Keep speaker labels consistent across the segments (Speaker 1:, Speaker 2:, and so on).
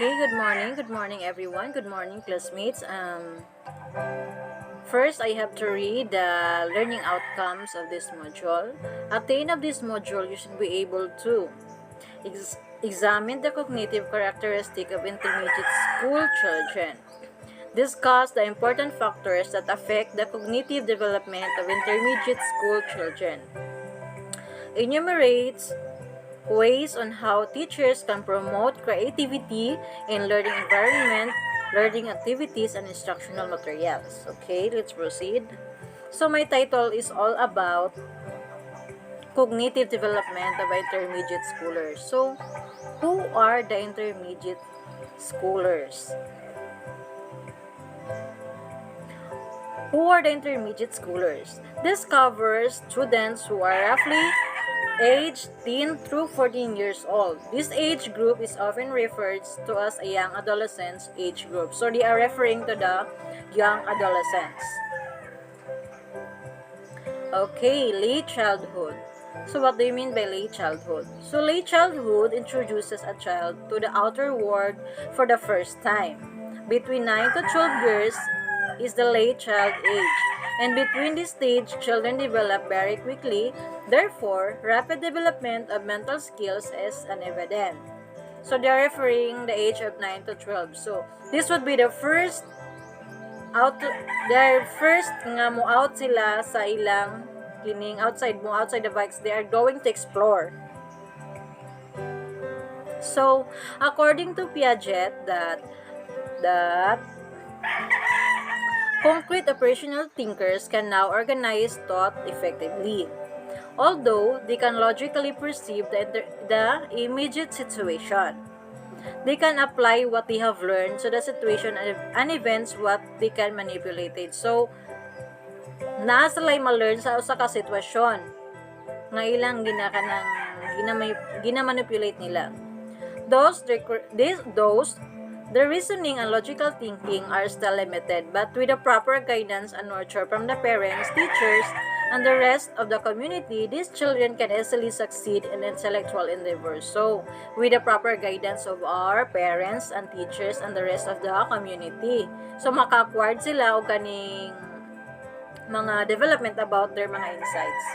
Speaker 1: Okay, good morning. Good morning, everyone. Good morning, classmates. First, I have to read the learning outcomes of this module. At the end of this module, you should be able to examine the cognitive characteristic of intermediate school children. Discuss the important factors that affect the cognitive development of intermediate school children. Enumerate ways on how teachers can promote creativity in learning environment, learning activities, and instructional materials. Okay, let's proceed. So my title is all about cognitive development of intermediate schoolers. So, who are the intermediate schoolers? Who are the intermediate schoolers? This covers students who are roughly aged 10 through 14 years old. This age group is often referred to as a young adolescents age group. So they are referring to the young adolescents. Okay, late childhood. So what do you mean by late childhood? So late childhood introduces a child to the outer world for the first time. Between 9 to 12 years is the late child age. And between this stage, children develop very quickly. Therefore, rapid development of mental skills is evident. So they are referring the age of 9 to 12. So this would be the first nga mo out sila sa ilang kining outside the bikes, they are going to explore. So according to Piaget that concrete operational thinkers can now organize thought effectively, although they can logically perceive the immediate situation. They can apply what they have learned to the situation and events what they can manipulate it. So, naa sila ma-learn sa usa ka sitwasyon nga ilang gina-manipulate nila. The reasoning and logical thinking are still limited, but with the proper guidance and nurture from the parents, teachers, and the rest of the community, these children can easily succeed in intellectual endeavors. So, with the proper guidance of our parents and teachers and the rest of the community. So, maka-acquired sila o kaning mga development about their mga insights.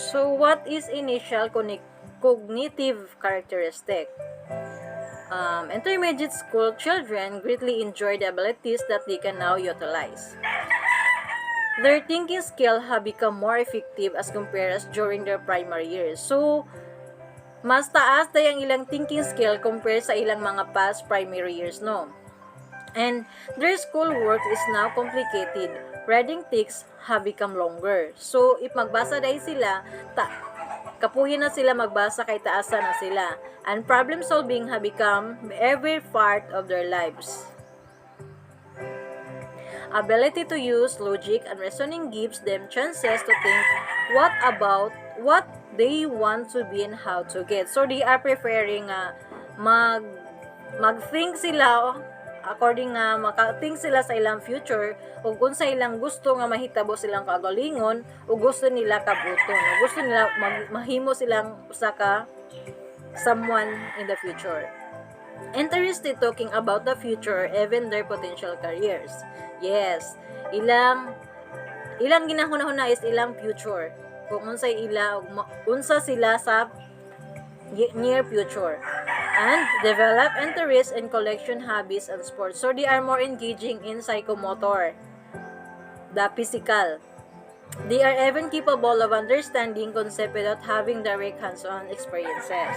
Speaker 1: So, what is initial cognitive characteristic? Intermediate school children greatly enjoy the abilities that they can now utilize. Their thinking skill have become more effective as compared as during their primary years. So, mas taas na yung ilang thinking skill compared sa ilang mga past primary years, no? And their school work is now complicated. Reading texts have become longer. So, if magbasa dahil sila, kapuyin na sila magbasa kay taasa na sila. And problem solving have become every part of their lives. Ability to use logic and reasoning gives them chances to think about what they want to be and how to get. So they are preferring mag-think sila according nga maka-think sila sa ilang future o kung sa ilang gusto nga mahitabo silang kagalingon o gusto nila kabuton o gusto nila mahimo silang usa ka someone in the future. Interested talking about the future or even their potential careers. Yes, ilang ginahuna-huna is ilang future. Kung unsa sila sa near future. And develop interest in collection hobbies and sports. So they are more engaging in psychomotor, the physical. They are even capable of understanding concepts without having direct hands-on experiences.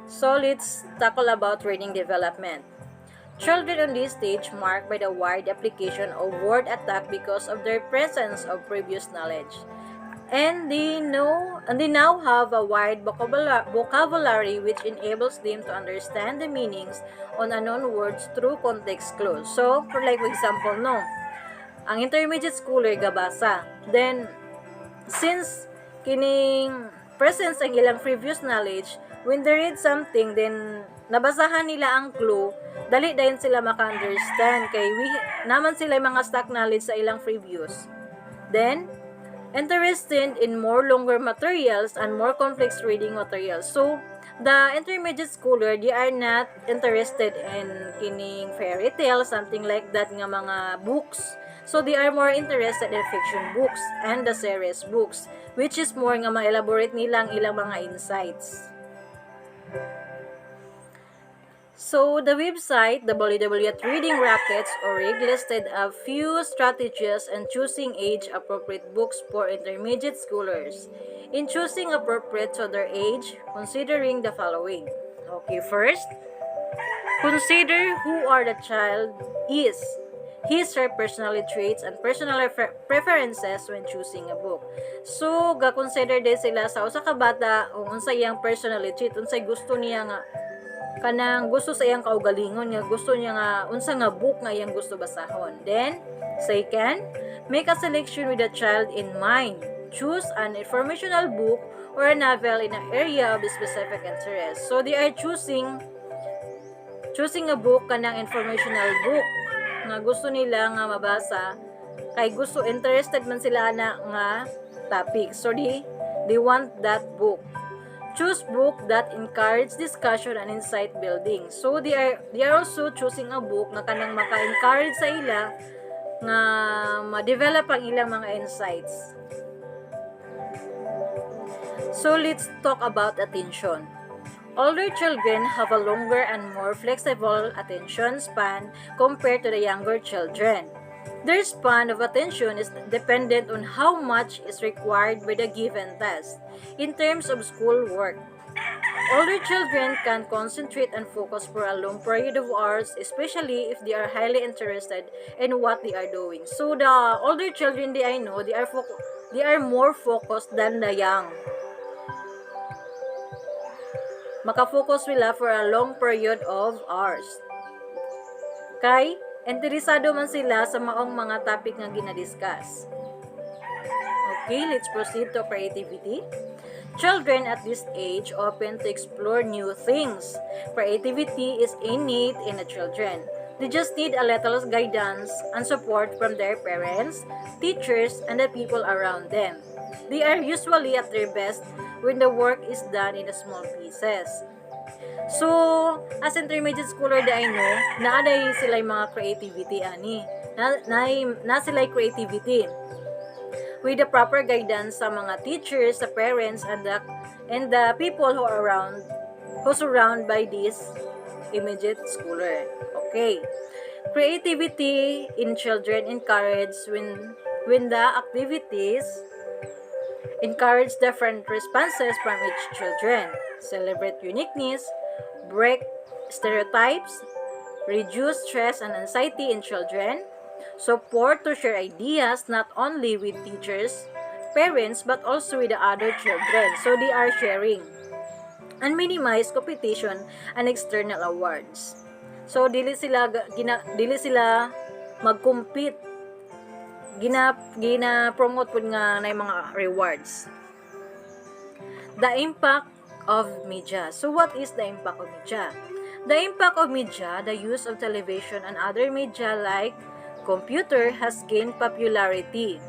Speaker 1: So let's tackle about reading development. Children on this stage marked by the wide application of word attack because of their presence of previous knowledge. And they now have a wide vocabulary which enables them to understand the meanings on unknown words through context clues. So, for example, no, ang intermediate schooler gabasa. Then, since kining presence ang ilang previous knowledge, when they read something, then nabasahan nila ang clue, dali dayon sila maka-understand kay naman sila mga stock knowledge sa ilang previous. Then, interested in more longer materials and more complex reading materials. So, The intermediate schooler, they are not interested in kining fairy tale, something like that nga mga books. So they are more interested in fiction books and the series books, which is more nga ma-elaborate nilang ilang mga insights. So, the website, WWW at Reading Rockets Org, listed a few strategies in choosing age-appropriate books for intermediate schoolers. In choosing appropriate to their age, considering the following. Okay, first, consider who are the child is, his or personality traits and personal preferences when choosing a book. So, ga-consider din sila sa usa ka bata kung unsay iyang personality, unsay gusto niya nga kanang gusto sa iyang kaugalingon nga gusto niya nga unsa nga book nga iyang gusto basahon. Then, second, make a selection with the child in mind. Choose an informational book or a novel in an area of specific interest. So they are choosing a book kanang informational book nga gusto nila nga mabasa kay gusto interested man sila na nga topic. So they want that book. Choose book that encourage discussion and insight building. So they are also choosing a book nga kanang maka-encourage sa ila nga ma-develop ang ilang mga insights. So let's talk about attention. Older children have a longer and more flexible attention span compared to the younger children. Their span of attention is dependent on how much is required by the given task. In terms of school work, older children can concentrate and focus for a long period of hours, especially if they are highly interested in what they are doing. So the older children, I know, they are more focused than the young. Maka-focus sila for a long period of hours. Kay interesado man sila sa maong mga topic nga ginadiscuss. Okay, let's proceed to creativity. Children at this age open to explore new things. Creativity is innate in the children. They just need a little guidance and support from their parents, teachers, and the people around them. They are usually at their best when the work is done in small pieces. So, as intermediate schooler I know, naaday sila mga creativity ani. Na sila creativity. With the proper guidance sa mga teachers, sa parents, and the people who surround by this immediate schooler. Okay. Creativity in children encouraged when the activities encourage different responses from each children, celebrate uniqueness, break stereotypes, reduce stress and anxiety in children, support to share ideas not only with teachers, parents, but also with the other children. So they are sharing. And minimize competition and external awards. So dili sila mag-compete. Gina-promote pud nga na mga rewards. The impact of media. So what is the impact of media? The impact of media, the use of television and other media like computer has gained popularity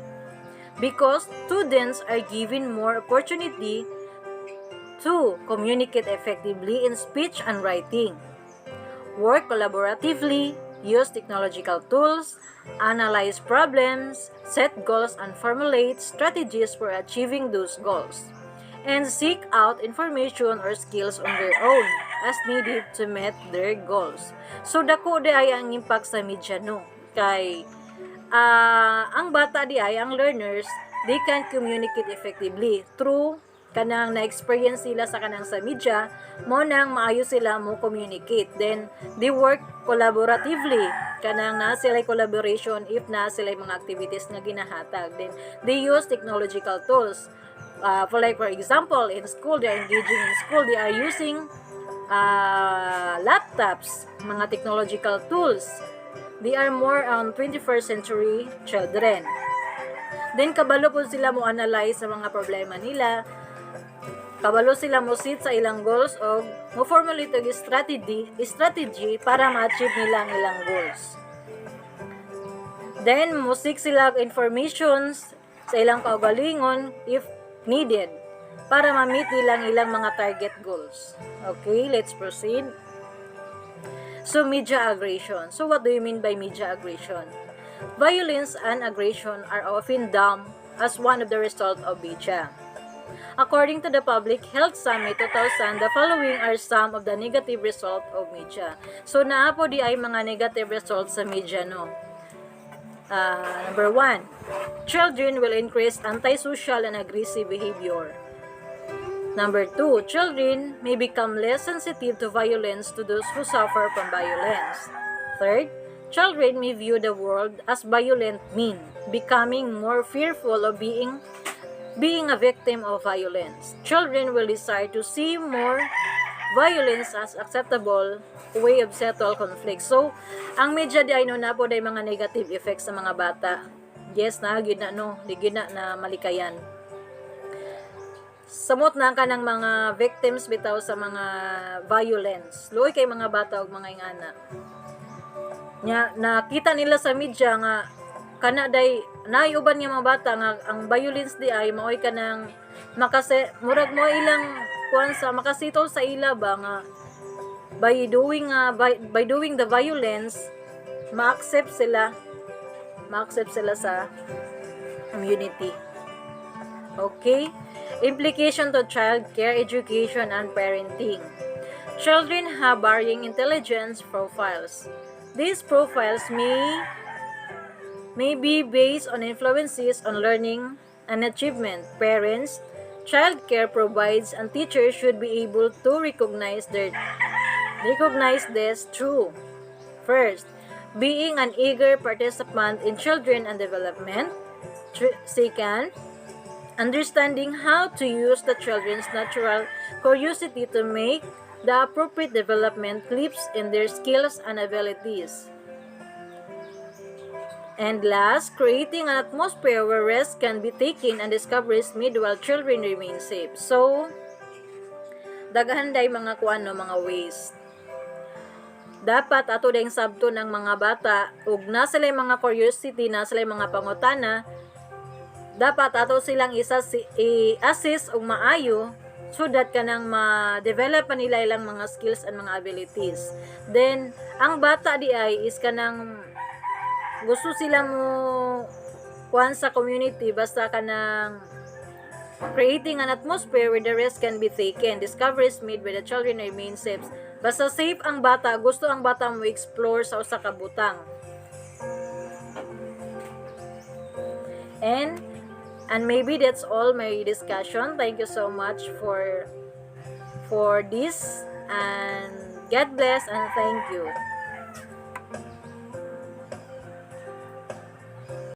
Speaker 1: because students are given more opportunity to communicate effectively in speech and writing, work collaboratively, use technological tools, analyze problems, set goals and formulate strategies for achieving those goals, and seek out information or skills on their own as needed to meet their goals. So dako di ay ang impact sa media no. Kay ang bata di ay ang learners, they can communicate effectively through kanang na-experience sila sa kanang sa media, mo nang maayo sila mo communicate. Then they work collaboratively, kanang na sila collaboration if na sila mga activities nga ginahatag. Then they use technological tools. For example, in school, they are engaging in school, they are using laptops, mga technological tools. They are more on 21st century children. Then kabalo po sila mo analyze sa mga problema nila. Kabalo sila mo sit sa ilang goals o mo formulate og strategy para ma-achieve nila ang ilang goals. Then mo seek sila informations sa ilang kaugalingon if needed. para ma-meet nilang ilang mga target goals. Okay, let's proceed. So, media aggression. So, what do you mean by media aggression? Violence and aggression are often dubbed as one of the result of media. According to the Public Health Summit 2000, the following are some of the negative result of media. So, naapo di ay mga negative results sa media, no? Number 1, children will increase antisocial and aggressive behavior. Number 2, children may become less sensitive to violence to those who suffer from violence. Third, children may view the world as violent mean, becoming more fearful of being a victim of violence. Children will desire to see more violence as acceptable way of settle conflict. So, ang media di ay no na po day mga negative effects sa mga bata. Yes na, gid na no, di gid na malikayan. Samot na ka ng mga victims bitaw sa mga violence. Luoy kay mga bata ug mga ingana. Nya nakita nila sa media nga kana day naiuban nga mga bata nga ang violence di ay maoy kanang murag mo ilang kuan sa makasitol sa ila ba nga by doing the violence ma-accept sila sa community. Okay? Implication to child care, education, and parenting. Children have varying intelligence profiles. These profiles may be based on influences on learning and achievement. Parents, child care provides, and teachers should be able to recognize this through: first, being an eager participant in children and development. Second, understanding how to use the children's natural curiosity to make the appropriate development leaps in their skills and abilities. And last, creating an atmosphere where risks can be taken and discoveries made while children remain safe. So, daghan day mga mga ways. Dapat ato dayong sabto ng mga bata ug na sila mga curiosity, na sila mga pangutana, dapat ato silang i-assist og maayo so that kanang ma-develop pa nila ilang mga skills and mga abilities. Then, ang bata di ay is kanang gusto sila mo kuan sa community basta kanang creating an atmosphere where the risk can be taken, discoveries made by the children remain safe. Basta safe ang bata, gusto ang bata mo explore sa usa ka butang. And maybe that's all my discussion. Thank you so much for this, and God bless and thank you.